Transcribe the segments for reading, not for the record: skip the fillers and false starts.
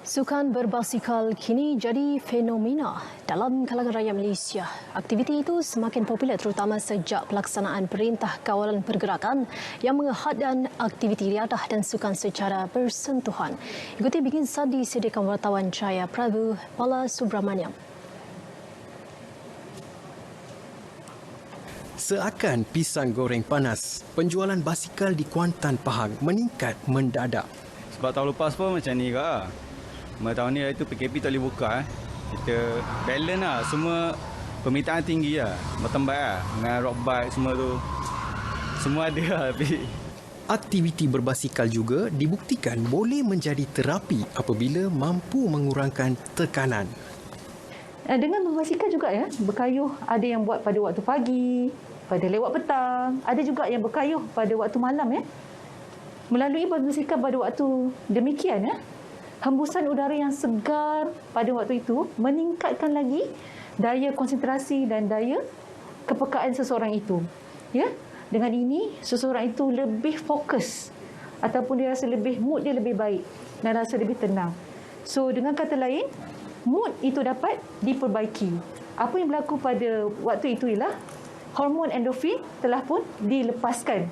Sukan berbasikal kini jadi fenomena dalam kalangan rakyat Malaysia. Aktiviti itu semakin popular terutama sejak pelaksanaan Perintah Kawalan Pergerakan yang menghadkan aktiviti riadah dan sukan secara bersentuhan. Ikuti bikinan disediakan wartawan Jaya Prabu Bala Subramaniam. Seakan pisang goreng panas, penjualan basikal di Kuantan, Pahang meningkat mendadak. Sebab tahun lepas pun macam ni ke. Tahun ni itu PKP tak boleh buka. Kita balance lah. Semua permintaan tinggi lah. Mountain bike lah. Dengan road bike semua tu. Semua ada lah. Aktiviti berbasikal juga dibuktikan boleh menjadi terapi apabila mampu mengurangkan tekanan. Dengan berbasikal juga ya, berkayuh ada yang buat pada waktu pagi, pada lewat petang, ada juga yang berkayuh pada waktu malam ya. Melalui berbasikal pada waktu demikian ya, hembusan udara yang segar pada waktu itu meningkatkan lagi daya konsentrasi dan daya kepekaan seseorang itu. Ya, dengan ini seseorang itu lebih fokus ataupun dia rasa mood dia lebih baik dan rasa lebih tenang. So dengan kata lain, mood itu dapat diperbaiki. Apa yang berlaku pada waktu itu ialah hormon endorfin telah pun dilepaskan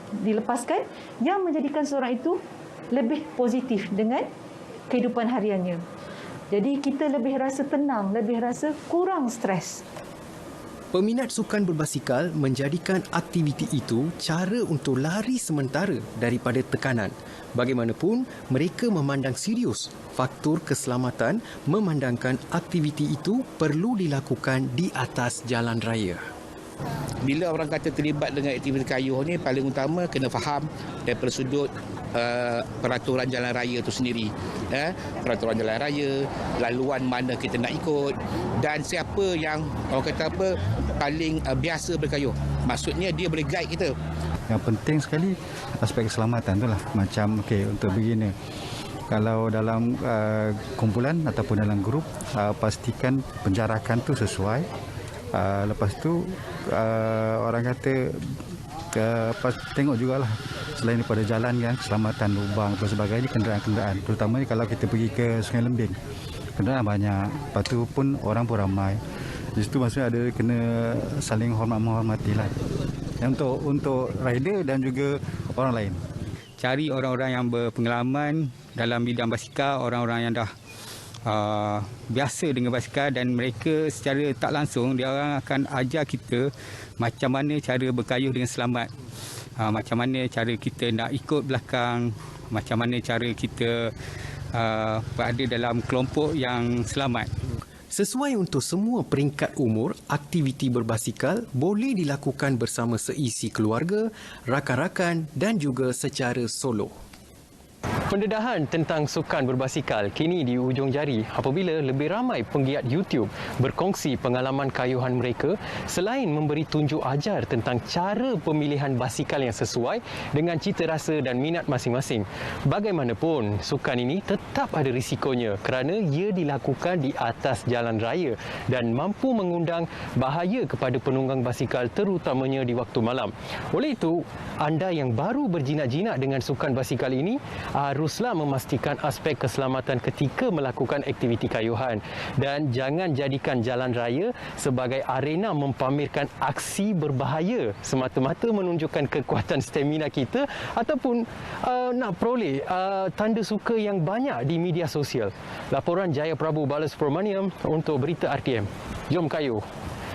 yang menjadikan seseorang itu lebih positif dengan kehidupan hariannya. Jadi kita lebih rasa tenang, lebih rasa kurang stres. Peminat sukan berbasikal menjadikan aktiviti itu cara untuk lari sementara daripada tekanan. Bagaimanapun, mereka memandang serius faktor keselamatan memandangkan aktiviti itu perlu dilakukan di atas jalan raya. Bila orang kata terlibat dengan aktiviti kayuh ni, paling utama kena faham daripada sudut peraturan jalan raya itu sendiri. Peraturan jalan raya, laluan mana kita nak ikut dan siapa yang orang kata paling biasa berkayuh. Maksudnya dia boleh guide kita. Yang penting sekali aspek keselamatan itulah. Macam untuk beginner, kalau dalam kumpulan ataupun dalam grup, pastikan penjarakan tu sesuai. Lepas tu orang kata tengok jugalah selain daripada jalan kan, keselamatan lubang dan sebagainya, kenderaan-kenderaan, terutamanya kalau kita pergi ke Sungai Lembing, kenderaan banyak, lepas tu pun orang pun ramai. Di situ maksudnya ada kena saling menghormati lah untuk rider dan juga orang lain. Cari orang-orang yang berpengalaman dalam bidang basikal, orang-orang yang dah biasa dengan basikal, dan mereka secara tak langsung dia orang akan ajar kita macam mana cara berkayuh dengan selamat, macam mana cara kita nak ikut belakang, macam mana cara kita berada dalam kelompok yang selamat. Sesuai untuk semua peringkat umur, aktiviti berbasikal boleh dilakukan bersama seisi keluarga, rakan-rakan dan juga secara solo. Pendedahan tentang sukan berbasikal kini di ujung jari apabila lebih ramai penggiat YouTube berkongsi pengalaman kayuhan mereka selain memberi tunjuk ajar tentang cara pemilihan basikal yang sesuai dengan cita rasa dan minat masing-masing. Bagaimanapun, sukan ini tetap ada risikonya kerana ia dilakukan di atas jalan raya dan mampu mengundang bahaya kepada penunggang basikal terutamanya di waktu malam. Oleh itu, anda yang baru berjinak-jinak dengan sukan basikal ini haruslah memastikan aspek keselamatan ketika melakukan aktiviti kayuhan dan jangan jadikan jalan raya sebagai arena mempamerkan aksi berbahaya semata-mata menunjukkan kekuatan stamina kita ataupun nak peroleh tanda suka yang banyak di media sosial. Laporan Jaya Prabu Bala Subramaniam untuk Berita RTM. Jom kayuh.